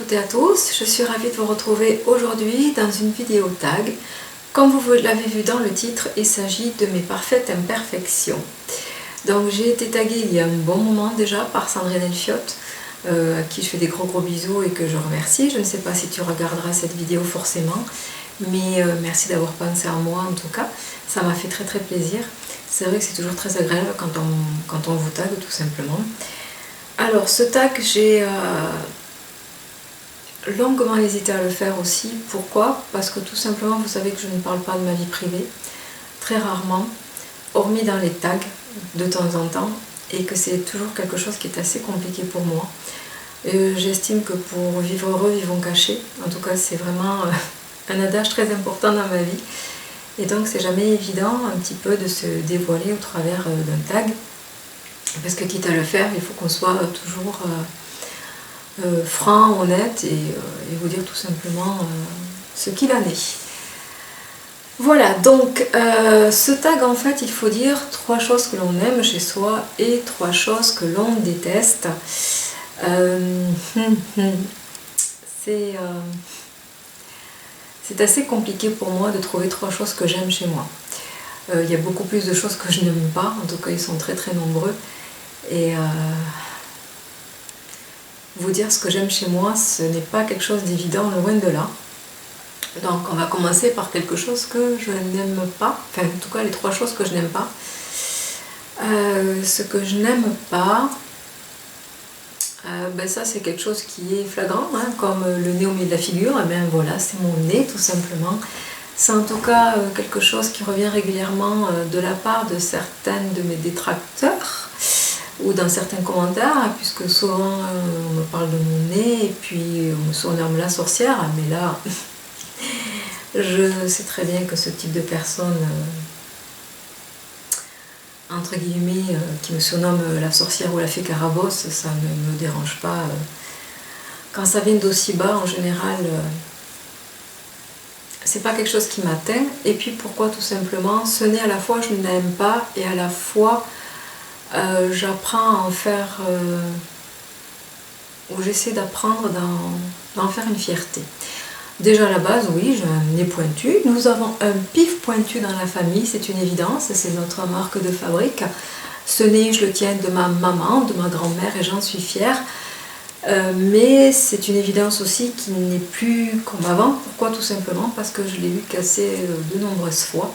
toutes et à tous, je suis ravie de vous retrouver aujourd'hui dans une vidéo tag. Comme vous l'avez vu dans le titre, il s'agit de mes parfaites imperfections. Donc j'ai été taguée il y a un bon moment déjà par Sandrine Elfiotte, à qui je fais des gros bisous et que je remercie. Je ne sais pas si tu regarderas cette vidéo forcément, mais merci d'avoir pensé à moi en tout cas. Ça m'a fait très plaisir. C'est vrai que c'est toujours très agréable quand on vous tague tout simplement. Alors ce tag, j'ai longuement hésité à le faire aussi. Pourquoi? Parce que tout simplement, vous savez que je ne parle pas de ma vie privée, très rarement, hormis dans les tags de temps en temps, et que c'est toujours quelque chose qui est assez compliqué pour moi. J'estime que pour vivre heureux, vivons cachés. En tout cas, c'est vraiment un adage très important dans ma vie. Et donc, c'est jamais évident un petit peu de se dévoiler au travers d'un tag. Parce que quitte à le faire, il faut qu'on soit toujours franc, honnête et vous dire tout simplement ce qu'il en est. Voilà, donc ce tag en fait, il faut dire 3 choses que l'on aime chez soi et 3 choses que l'on déteste. C'est assez compliqué pour moi de trouver 3 choses que j'aime chez moi. Il y a beaucoup plus de choses que je n'aime pas, en tout cas ils sont très nombreux. Et vous dire ce que j'aime chez moi, ce n'est pas quelque chose d'évident, loin de là. Donc on va commencer par quelque chose que je n'aime pas, enfin en tout cas les 3 choses que je n'aime pas. Ce que je n'aime pas, ça c'est quelque chose qui est flagrant, hein, comme le nez au milieu de la figure, et bien voilà, c'est mon nez tout simplement. C'est en tout cas quelque chose qui revient régulièrement de la part de certaines de mes détracteurs, ou dans certains commentaires, puisque souvent on me parle de mon nez et puis on me surnomme la sorcière, mais là je sais très bien que ce type de personne entre guillemets qui me surnomme la sorcière ou la fée Carabosse, ça ne me dérange pas. Quand ça vient d'aussi bas, en général c'est pas quelque chose qui m'atteint. Et puis pourquoi? Tout simplement, ce nez à la fois je ne l'aime pas et à la fois j'apprends à en faire, ou j'essaie d'apprendre d'en faire une fierté. Déjà à la base, oui, j'ai un nez pointu. Nous avons un pif pointu dans la famille, c'est une évidence, c'est notre marque de fabrique. Ce nez, je le tiens de ma maman, de ma grand-mère et j'en suis fière. Mais c'est une évidence aussi qui n'est plus comme avant. Pourquoi? Tout simplement parce que je l'ai eu cassé de nombreuses fois.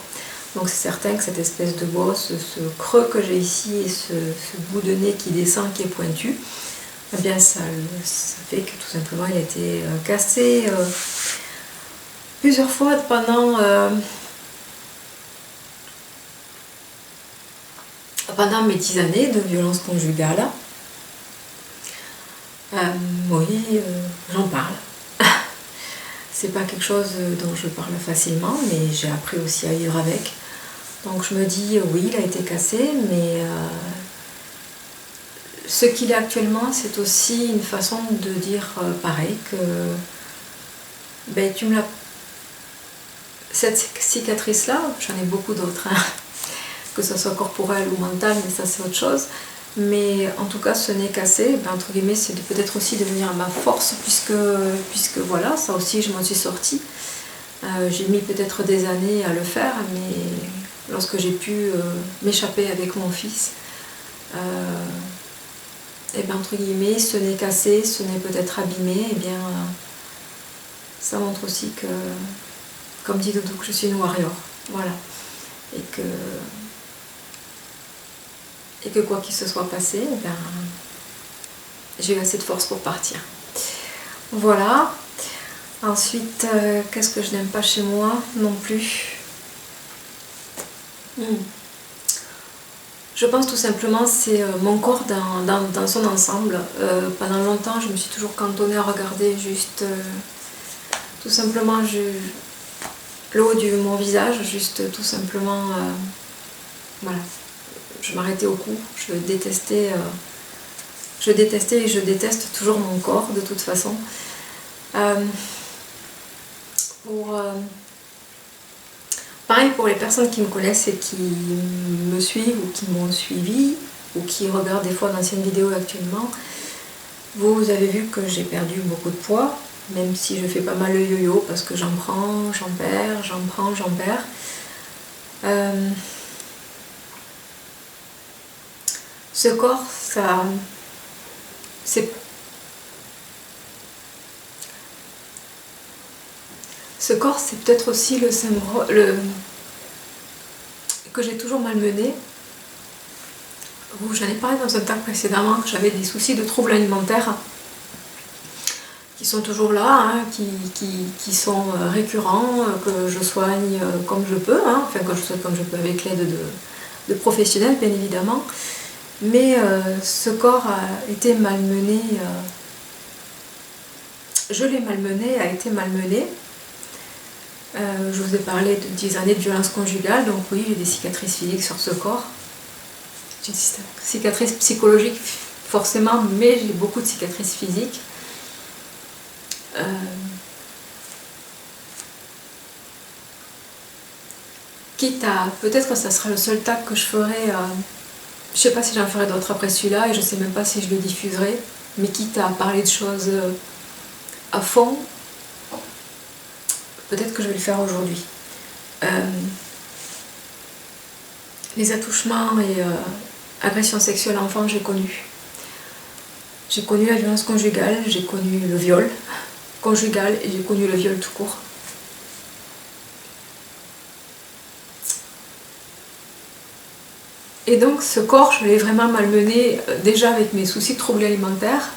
Donc c'est certain que cette espèce de bosse, ce creux que j'ai ici et ce bout de nez qui descend, qui est pointu, eh bien ça fait que tout simplement il a été cassé plusieurs fois pendant mes 10 années de violence conjugale. Oui, j'en parle. C'est pas quelque chose dont je parle facilement, mais j'ai appris aussi à vivre avec. Donc je me dis, oui, il a été cassé, mais ce qu'il est actuellement, c'est aussi une façon de dire pareil, que tu me l'as... Cette cicatrice-là, j'en ai beaucoup d'autres, hein, que ce soit corporel ou mental, mais ça c'est autre chose. Mais en tout cas, ce nez cassé, entre guillemets, c'est peut-être aussi devenir ma force, puisque voilà, ça aussi je m'en suis sortie. J'ai mis peut-être des années à le faire, mais lorsque j'ai pu m'échapper avec mon fils, entre guillemets, ce nez cassé, ce nez peut-être abîmé, ça montre aussi que, comme dit Doudou, que je suis une warrior, voilà, et que quoi qu'il se soit passé, j'ai eu assez de force pour partir. Voilà. Ensuite, qu'est-ce que je n'aime pas chez moi non plus? Je pense tout simplement c'est mon corps dans son ensemble. Pendant longtemps, je me suis toujours cantonnée à regarder juste tout simplement le haut de mon visage, juste tout simplement voilà. Je m'arrêtais au cou, je détestais et je déteste toujours mon corps de toute façon. Pareil pour les personnes qui me connaissent et qui me suivent ou qui m'ont suivi ou qui regardent des fois d'anciennes vidéos actuellement, vous avez vu que j'ai perdu beaucoup de poids. même si je fais pas mal le yo-yo parce que j'en prends, j'en perds, j'en prends, j'en perds. Ce corps, ça, c'est... Ce corps, c'est peut-être aussi le syndrome que j'ai toujours malmené. J'en ai parlé dans un temps précédemment que j'avais des soucis de troubles alimentaires qui sont toujours là, hein, qui sont récurrents, que je soigne comme je peux, hein, enfin que je soigne comme je peux avec l'aide de professionnels bien évidemment. Mais ce corps a été malmené, je l'ai malmené, a été malmené. Je vous ai parlé de 10 années de violence conjugale, donc oui, j'ai des cicatrices physiques sur ce corps. J'ai des cicatrices psychologiques forcément, mais j'ai beaucoup de cicatrices physiques. Quitte à, peut-être que ça sera le seul tag que je ferai, je sais pas si j'en ferai d'autres après celui-là, et je sais même pas si je le diffuserai, mais quitte à parler de choses à fond, peut-être que je vais le faire aujourd'hui. Les attouchements et agressions sexuelles enfants, j'ai connu. J'ai connu la violence conjugale, j'ai connu le viol conjugal et j'ai connu le viol tout court. Et donc ce corps, je l'ai vraiment malmené déjà avec mes soucis de troubles alimentaires.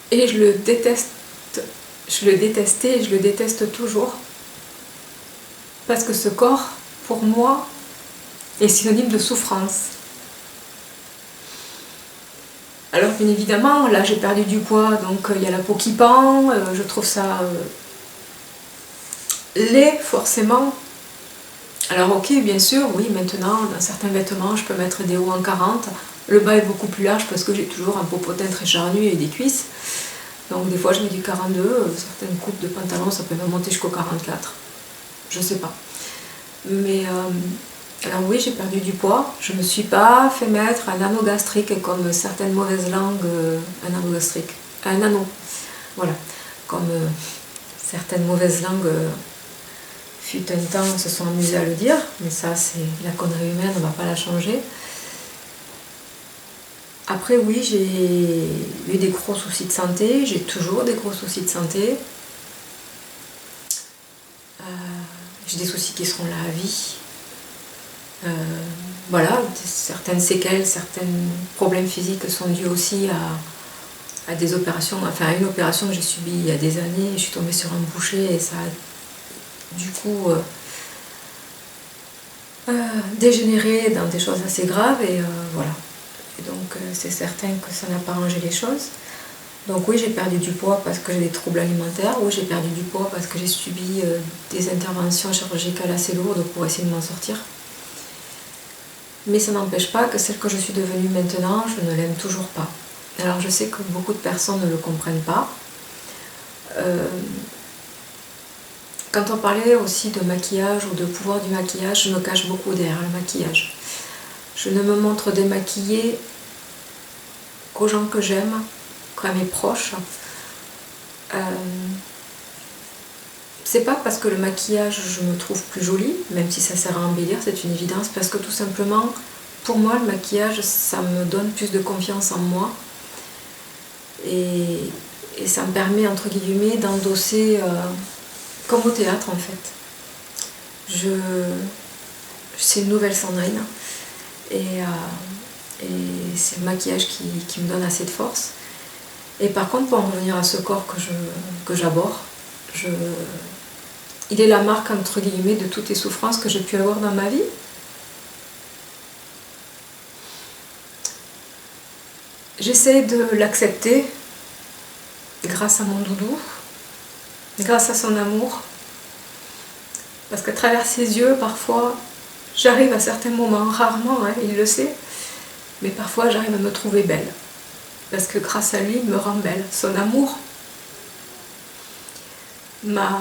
Et je le déteste, je le détestais et je le déteste toujours. Parce que ce corps, pour moi, est synonyme de souffrance. Alors bien évidemment, là j'ai perdu du poids, donc il y a la peau qui pend, je trouve ça laid forcément. Alors ok, bien sûr, oui, maintenant, dans certains vêtements, je peux mettre des hauts en 40. Le bas est beaucoup plus large parce que j'ai toujours un popotin très charnu et des cuisses. Donc des fois je mets du 42, certaines coupes de pantalon, ça peut même monter jusqu'au 44. Je sais pas. Mais alors oui, j'ai perdu du poids. Je me suis pas fait mettre un anneau gastrique comme certaines mauvaises langues, un anneau gastrique, un anneau, voilà, comme certaines mauvaises langues fut un temps se sont amusées à le dire, mais ça c'est la connerie humaine, on va pas la changer. Après oui, j'ai eu des gros soucis de santé, j'ai toujours des gros soucis de santé. J'ai des soucis qui seront là à vie. Voilà, certaines séquelles, certains problèmes physiques sont dus aussi à des opérations, enfin à une opération que j'ai subie il y a des années. Je suis tombée sur un boucher et ça a du coup dégénéré dans des choses assez graves et voilà. Et donc c'est certain que ça n'a pas arrangé les choses. Donc oui, j'ai perdu du poids parce que j'ai des troubles alimentaires. Oui, j'ai perdu du poids parce que j'ai subi des interventions chirurgicales assez lourdes pour essayer de m'en sortir. Mais ça n'empêche pas que celle que je suis devenue maintenant, je ne l'aime toujours pas. Alors je sais que beaucoup de personnes ne le comprennent pas. Quand on parlait aussi de maquillage ou de pouvoir du maquillage, je me cache beaucoup derrière le maquillage. Je ne me montre démaquillée qu'aux gens que j'aime, qu'à mes proches. C'est pas parce que le maquillage je me trouve plus jolie, même si ça sert à embellir, c'est une évidence, parce que tout simplement, pour moi, le maquillage, ça me donne plus de confiance en moi. Et ça me permet, entre guillemets, d'endosser, comme au théâtre en fait. C'est une nouvelle Sandrine. Et c'est le maquillage qui me donne assez de force. Et par contre, pour en revenir à ce corps que j'aborde, il est la marque, entre guillemets, de toutes les souffrances que j'ai pu avoir dans ma vie. J'essaie de l'accepter grâce à mon doudou, grâce à son amour. Parce qu'à travers ses yeux, parfois, j'arrive à certains moments, rarement, hein, il le sait, mais parfois j'arrive à me trouver belle. Parce que grâce à lui, il me rend belle. Son amour m'a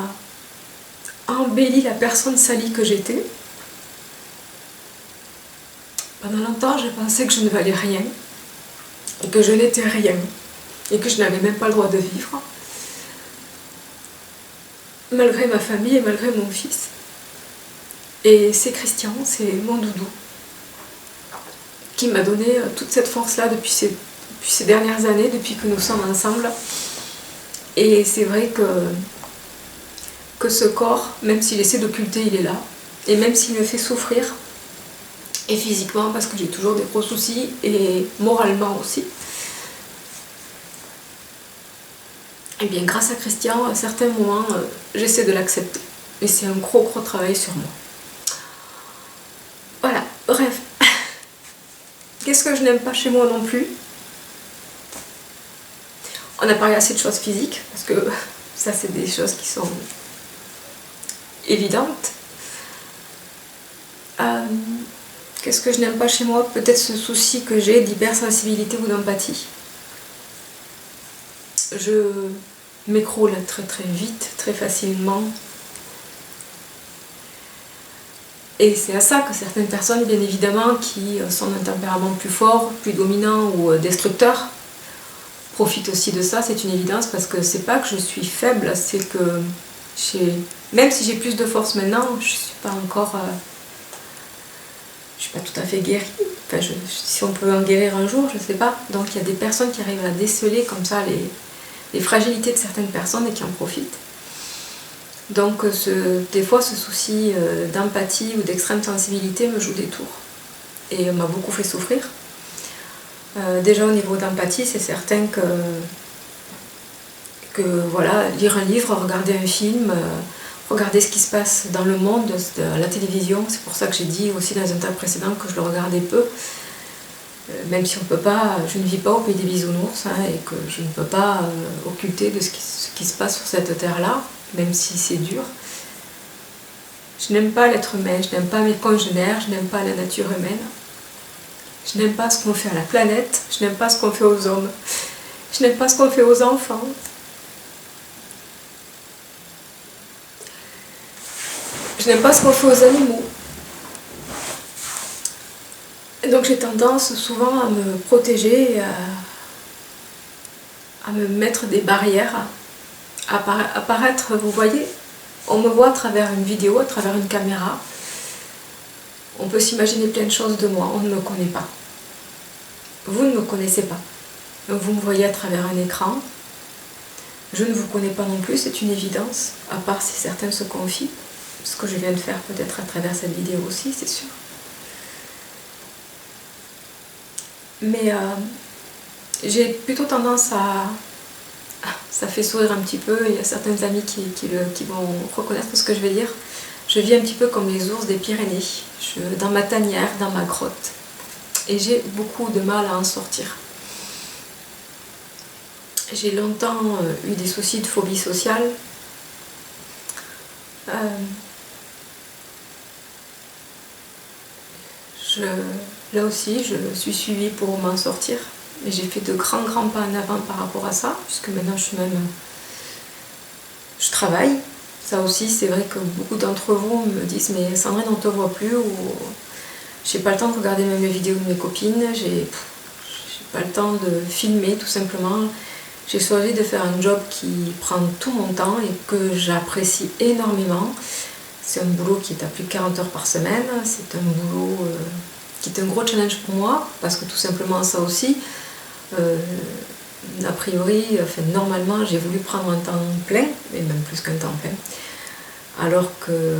embelli la personne salie que j'étais. Pendant longtemps, j'ai pensé que je ne valais rien et que je n'étais rien. et que je n'avais même pas le droit de vivre, malgré ma famille et malgré mon fils. Et c'est Christian, c'est mon doudou, qui m'a donné toute cette force-là depuis ces dernières années, depuis que nous sommes ensemble. Et c'est vrai que ce corps, même s'il essaie d'occulter, il est là. Et même s'il me fait souffrir, et physiquement, parce que j'ai toujours des gros soucis, et moralement aussi, et bien grâce à Christian, à certains moments, j'essaie de l'accepter. Et c'est un gros travail sur moi. Voilà, bref. Qu'est-ce que je n'aime pas chez moi non plus? On a parlé assez de choses physiques, parce que ça c'est des choses qui sont évidentes. Qu'est-ce que je n'aime pas chez moi? Peut-être ce souci que j'ai d'hypersensibilité ou d'empathie. Je m'écroule très vite, très facilement. Et c'est à ça que certaines personnes, bien évidemment, qui sont d'un tempérament plus fort, plus dominant ou destructeur, profitent aussi de ça, c'est une évidence, parce que c'est pas que je suis faible, c'est que même si j'ai plus de force maintenant, je suis pas encore... je suis pas tout à fait guérie. Enfin, si on peut en guérir un jour, je sais pas. Donc il y a des personnes qui arrivent à déceler comme ça les fragilités de certaines personnes et qui en profitent. Donc des fois ce souci d'empathie ou d'extrême sensibilité me joue des tours et m'a beaucoup fait souffrir. Déjà au niveau d'empathie, c'est certain que voilà, lire un livre, regarder un film, regarder ce qui se passe dans le monde, à la télévision, c'est pour ça que j'ai dit aussi dans un tas précédent que je le regardais peu, même si on peut pas, je ne vis pas au pays des bisounours, hein, et que je ne peux pas occulter de ce qui se passe sur cette terre-là, même si c'est dur. Je n'aime pas l'être humain, je n'aime pas mes congénères, je n'aime pas la nature humaine, je n'aime pas ce qu'on fait à la planète, je n'aime pas ce qu'on fait aux hommes, je n'aime pas ce qu'on fait aux enfants. Je n'aime pas ce qu'on fait aux animaux. Et donc j'ai tendance souvent à me protéger, à me mettre des barrières, à paraître, vous voyez, on me voit à travers une vidéo, à travers une caméra. On peut s'imaginer plein de choses de moi, on ne me connaît pas. Vous ne me connaissez pas. Vous me voyez à travers un écran. Je ne vous connais pas non plus, c'est une évidence, à part si certains se confient. Ce que je viens de faire peut-être à travers cette vidéo aussi, c'est sûr. Mais j'ai plutôt tendance à... Ça fait sourire un petit peu, il y a certains amis qui vont reconnaître ce que je vais dire. Je vis un petit peu comme les ours des Pyrénées, dans ma tanière, dans ma grotte. Et j'ai beaucoup de mal à en sortir. J'ai longtemps eu des soucis de phobie sociale. Là aussi, je suis suivie pour m'en sortir. Et j'ai fait de grands pas en avant par rapport à ça, puisque maintenant je travaille. Ça aussi, c'est vrai que beaucoup d'entre vous me disent « mais Sandrine, on ne te voit plus » ou « j'ai pas le temps de regarder même les vidéos de mes copines, j'ai pas le temps de filmer tout simplement ». J'ai choisi de faire un job qui prend tout mon temps et que j'apprécie énormément. C'est un boulot qui est à plus de 40 heures par semaine, c'est un boulot qui est un gros challenge pour moi, parce que tout simplement ça aussi, a priori, enfin, normalement j'ai voulu prendre un temps plein, et même plus qu'un temps plein, alors que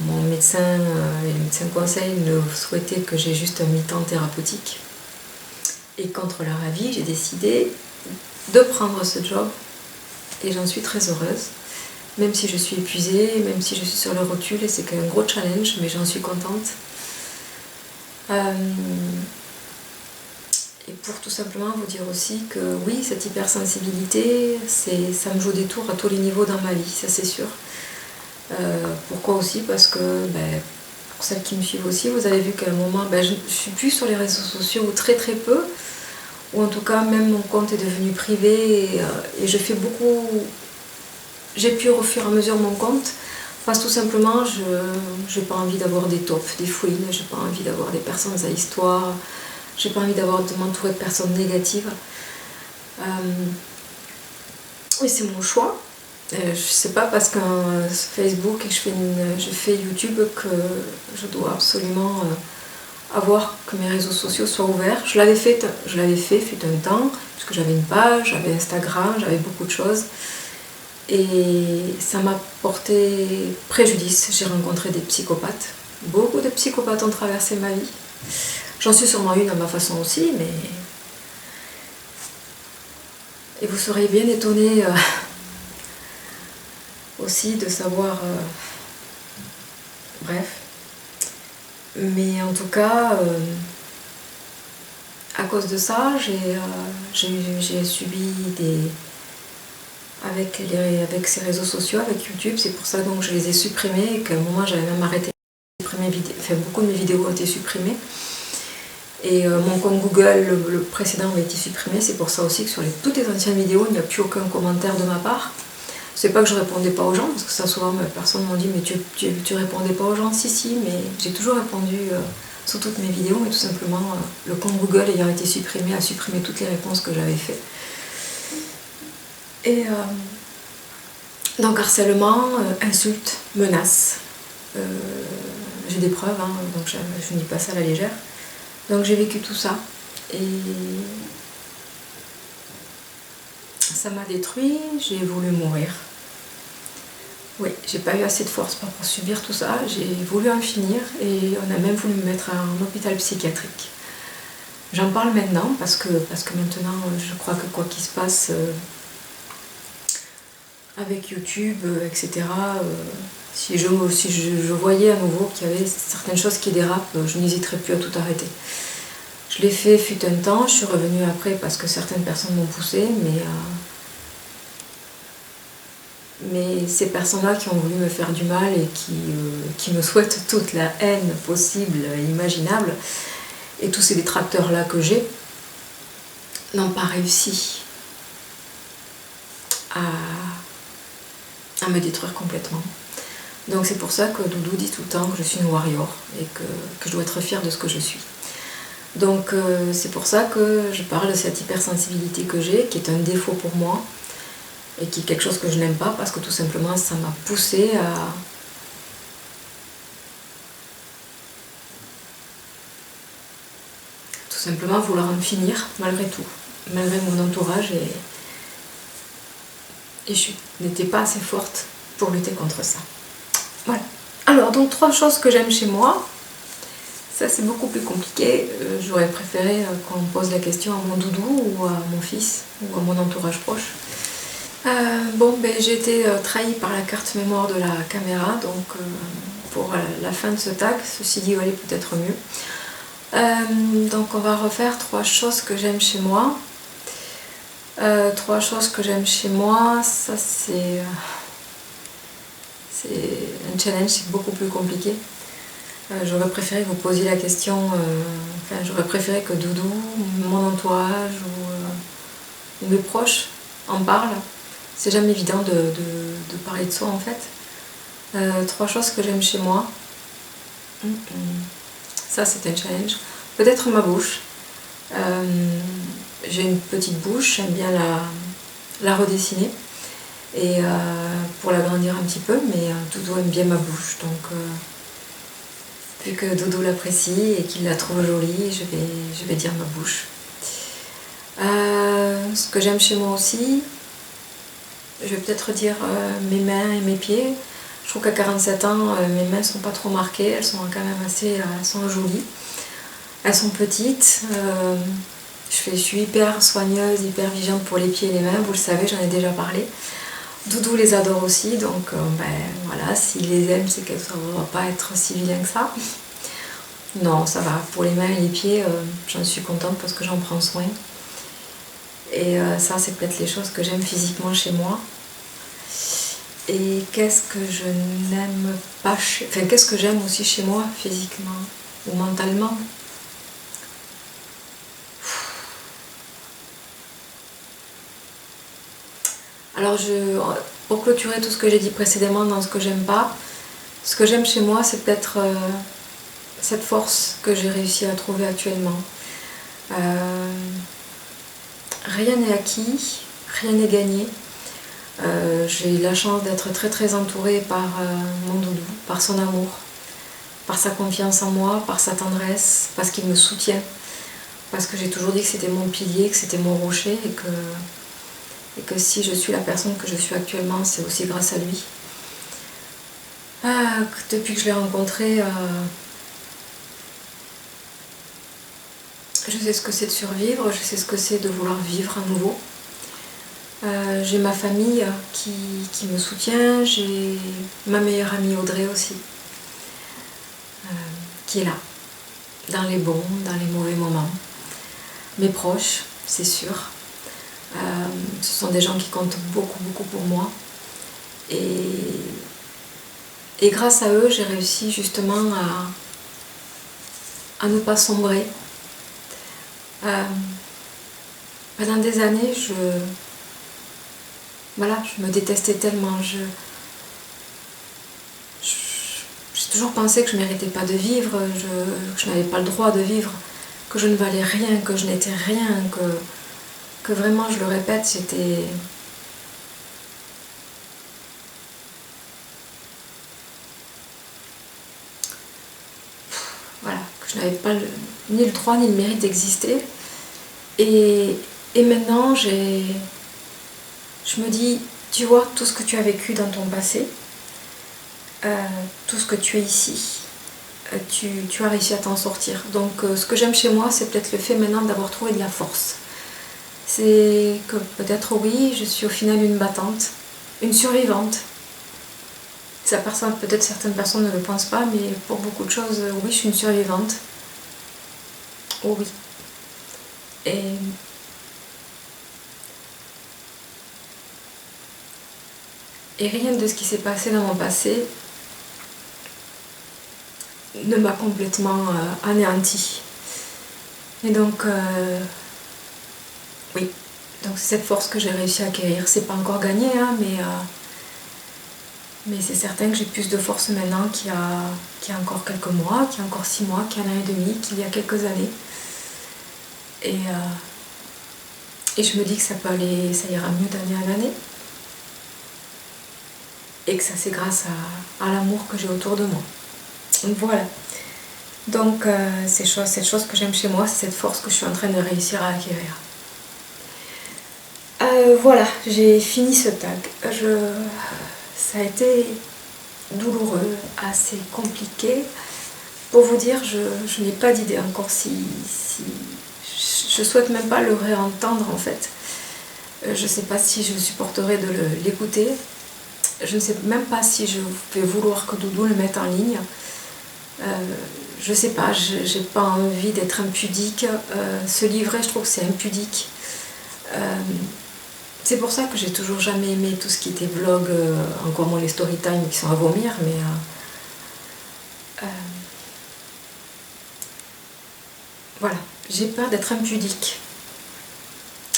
mon médecin et le médecin conseil ne souhaitaient que j'ai juste un mi-temps thérapeutique. Et contre leur avis, j'ai décidé de prendre ce job et j'en suis très heureuse, même si je suis épuisée, même si je suis sur le recul, et c'est un gros challenge, mais j'en suis contente. Et pour tout simplement vous dire aussi que oui, cette hypersensibilité, ça me joue des tours à tous les niveaux dans ma vie, ça c'est sûr. Pourquoi aussi? Parce que, pour celles qui me suivent aussi, vous avez vu qu'à un moment, je ne suis plus sur les réseaux sociaux, ou très peu, ou en tout cas même mon compte est devenu privé, et je fais beaucoup... J'ai pu au fur et à mesure mon compte, parce que tout simplement, je n'ai pas envie d'avoir des tops, des fouines, j'ai pas envie d'avoir des personnes à histoire, j'ai pas envie de m'entourer de personnes négatives. Et c'est mon choix. Je sais pas parce que Facebook et que je fais YouTube que je dois absolument avoir que mes réseaux sociaux soient ouverts. Je l'avais fait fut un temps, puisque j'avais une page, j'avais Instagram, j'avais beaucoup de choses. Et ça m'a porté préjudice. J'ai rencontré des psychopathes. Beaucoup de psychopathes ont traversé ma vie. J'en suis sûrement une à ma façon aussi, mais... Et vous serez bien étonnés aussi de savoir... Bref. Mais en tout cas, à cause de ça, j'ai subi des... Avec ces réseaux sociaux, avec YouTube, c'est pour ça donc je les ai supprimés et qu'à un moment j'avais même arrêté de supprimer beaucoup de mes vidéos ont été supprimées. Et mon compte Google, le précédent, avait été supprimé, c'est pour ça aussi que sur toutes les anciennes vidéos, il n'y a plus aucun commentaire de ma part. C'est pas que je répondais pas aux gens, parce que ça souvent personne m'ont dit mais tu répondais pas aux gens, si, mais j'ai toujours répondu sur toutes mes vidéos, mais tout simplement le compte Google ayant été supprimé, a supprimé toutes les réponses que j'avais faites. Et donc harcèlement, insultes, menaces. J'ai des preuves, hein, donc je ne dis pas ça à la légère. Donc j'ai vécu tout ça et ça m'a détruit, j'ai voulu mourir. Oui, j'ai pas eu assez de force pour subir tout ça, j'ai voulu en finir et on a même voulu me mettre en hôpital psychiatrique. J'en parle maintenant parce que maintenant je crois que quoi qu'il se passe avec YouTube, etc., si je voyais à nouveau qu'il y avait certaines choses qui dérapent, je n'hésiterais plus à tout arrêter. Je l'ai fait fut un temps, je suis revenue après parce que certaines personnes m'ont poussée, mais ces personnes-là qui ont voulu me faire du mal et qui me souhaitent toute la haine possible et imaginable, et tous ces détracteurs-là que j'ai, n'ont pas réussi à me détruire complètement. Donc c'est pour ça que Doudou dit tout le temps que je suis une warrior et que je dois être fière de ce que je suis. Donc c'est pour ça que je parle de cette hypersensibilité que j'ai, qui est un défaut pour moi et qui est quelque chose que je n'aime pas parce que tout simplement ça m'a poussée à tout simplement vouloir en finir malgré tout, malgré mon entourage et je n'étais pas assez forte pour lutter contre ça. Voilà. Alors, donc 3 choses que j'aime chez moi. Ça, c'est beaucoup plus compliqué. J'aurais préféré qu'on pose la question à mon doudou ou à mon fils ou à mon entourage proche. J'ai été trahie par la carte mémoire de la caméra, donc pour la fin de ce tag, ceci dit, va aller peut-être mieux. Donc on va refaire 3 choses que j'aime chez moi. 3 choses que j'aime chez moi, ça c'est un challenge, c'est beaucoup plus compliqué. J'aurais préféré que vous posiez la question, j'aurais préféré que Doudou, mon entourage ou mes proches en parlent. C'est jamais évident de parler de soi en fait. 3 choses que j'aime chez moi. Ça c'est un challenge. Peut-être ma bouche. J'ai une petite bouche, j'aime bien la redessiner et pour l'agrandir un petit peu, mais Doudou aime bien ma bouche, donc vu que Doudou l'apprécie et qu'il la trouve jolie, je vais dire ma bouche. Ce que j'aime chez moi aussi, je vais peut-être dire mes mains et mes pieds. Je trouve qu'à 47 ans, mes mains sont pas trop marquées, elles sont quand même elles sont jolies. Elles sont petites. Je suis hyper soigneuse, hyper vigilante pour les pieds et les mains, vous le savez, j'en ai déjà parlé. Doudou les adore aussi, donc voilà, s'il les aime, c'est que ça ne va pas être si vilain que ça. Non, ça va, pour les mains et les pieds, j'en suis contente parce que j'en prends soin. Et ça, c'est peut-être les choses que j'aime physiquement chez moi. Et qu'est-ce que je n'aime pas qu'est-ce que j'aime aussi chez moi, physiquement ou mentalement? Alors pour clôturer tout ce que j'ai dit précédemment dans ce que j'aime pas, ce que j'aime chez moi c'est peut-être cette force que j'ai réussi à trouver actuellement. rien n'est acquis, rien n'est gagné. J'ai la chance d'être très très entourée par mon doudou, par son amour, par sa confiance en moi, par sa tendresse, parce qu'il me soutient, parce que j'ai toujours dit que c'était mon pilier, que c'était mon rocher et que si je suis la personne que je suis actuellement, c'est aussi grâce à lui. Depuis que je l'ai rencontré, je sais ce que c'est de survivre, je sais ce que c'est de vouloir vivre à nouveau. J'ai ma famille qui me soutient, j'ai ma meilleure amie Audrey aussi, qui est là, dans les bons, dans les mauvais moments. Mes proches, c'est sûr. Ce sont des gens qui comptent beaucoup, beaucoup pour moi. Et grâce à eux, j'ai réussi justement à ne pas sombrer. Pendant des années, je me détestais tellement. J'ai toujours pensé que je ne méritais pas de vivre, que je n'avais pas le droit de vivre, que je ne valais rien, que je n'étais rien, que vraiment, je le répète, j'étais... Voilà, que je n'avais pas ni le droit ni le mérite d'exister. Et maintenant, je me dis, tu vois, tout ce que tu as vécu dans ton passé, tout ce que tu es ici, tu as réussi à t'en sortir. Donc ce que j'aime chez moi, c'est peut-être le fait maintenant d'avoir trouvé de la force. C'est que peut-être oui, je suis au final une battante, une survivante. Peut-être certaines personnes ne le pensent pas, mais pour beaucoup de choses, oui, je suis une survivante. Oh oui. Et rien de ce qui s'est passé dans mon passé ne m'a complètement anéanti. Et donc, oui, donc c'est cette force que j'ai réussi à acquérir. C'est pas encore gagné, hein, mais c'est certain que j'ai plus de force maintenant qu'il y a encore quelques mois, qu'il y a encore 6 mois, qu'il y a 1 an et demi, qu'il y a quelques années. Et je me dis que ça ira mieux d'année en année. Et que ça c'est grâce à l'amour que j'ai autour de moi. Voilà. Donc cette chose que j'aime chez moi, c'est cette force que je suis en train de réussir à acquérir. Voilà, j'ai fini ce tag. Ça a été douloureux, assez compliqué. Pour vous dire, je n'ai pas d'idée encore si je souhaite même pas le réentendre en fait. Je ne sais pas si je supporterai de l'écouter. Je ne sais même pas si je vais vouloir que Doudou le mette en ligne. Je sais pas, j'ai pas envie d'être impudique. Se livrer, je trouve que c'est impudique. C'est pour ça que j'ai toujours jamais aimé tout ce qui était vlog, encore moins les story time qui sont à vomir, mais voilà, j'ai peur d'être impudique.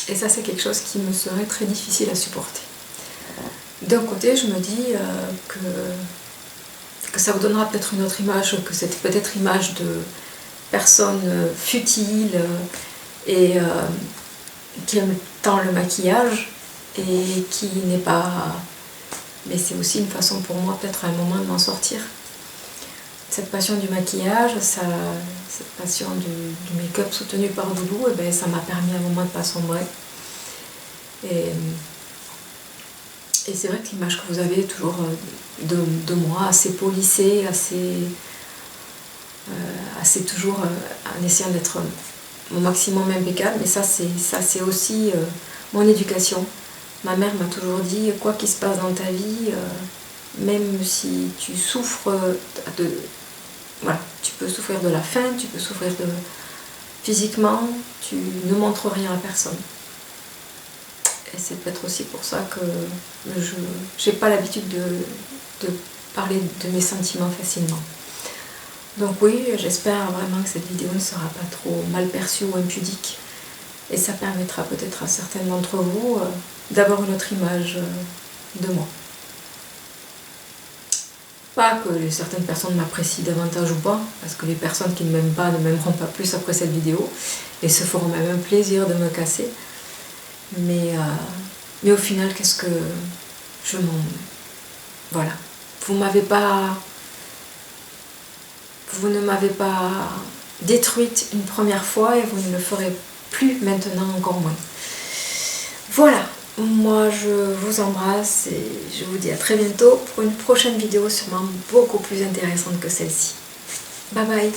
Et ça, c'est quelque chose qui me serait très difficile à supporter. D'un côté, je me dis que ça vous donnera peut-être une autre image, que cette peut-être image de personne futile et qui aime tant le maquillage et qui n'est pas... Mais c'est aussi une façon pour moi peut-être à un moment de m'en sortir. Cette passion du maquillage, cette passion du make-up soutenu par Doudou, et ça m'a permis à un moment de ne pas sombrer. Et c'est vrai que l'image que vous avez toujours de moi, assez polissée, assez toujours en essayant d'être au maximum impeccable, mais ça c'est aussi mon éducation. Ma mère m'a toujours dit, quoi qu'il se passe dans ta vie, même si tu souffres voilà, tu peux souffrir de la faim, tu peux souffrir physiquement, tu ne montres rien à personne. Et c'est peut-être aussi pour ça que je n'ai pas l'habitude de parler de mes sentiments facilement. Donc oui, j'espère vraiment que cette vidéo ne sera pas trop mal perçue ou impudique. Et ça permettra peut-être à certains d'entre vous d'avoir une autre image de moi. Pas que certaines personnes m'apprécient davantage ou pas, parce que les personnes qui ne m'aiment pas ne m'aimeront pas plus après cette vidéo, et se feront même un plaisir de me casser. Mais au final, qu'est-ce que je m'en... Voilà. Vous ne m'avez pas détruite une première fois et vous ne le ferez plus maintenant, encore moins. Voilà. Moi, je vous embrasse et je vous dis à très bientôt pour une prochaine vidéo sûrement beaucoup plus intéressante que celle-ci. Bye bye.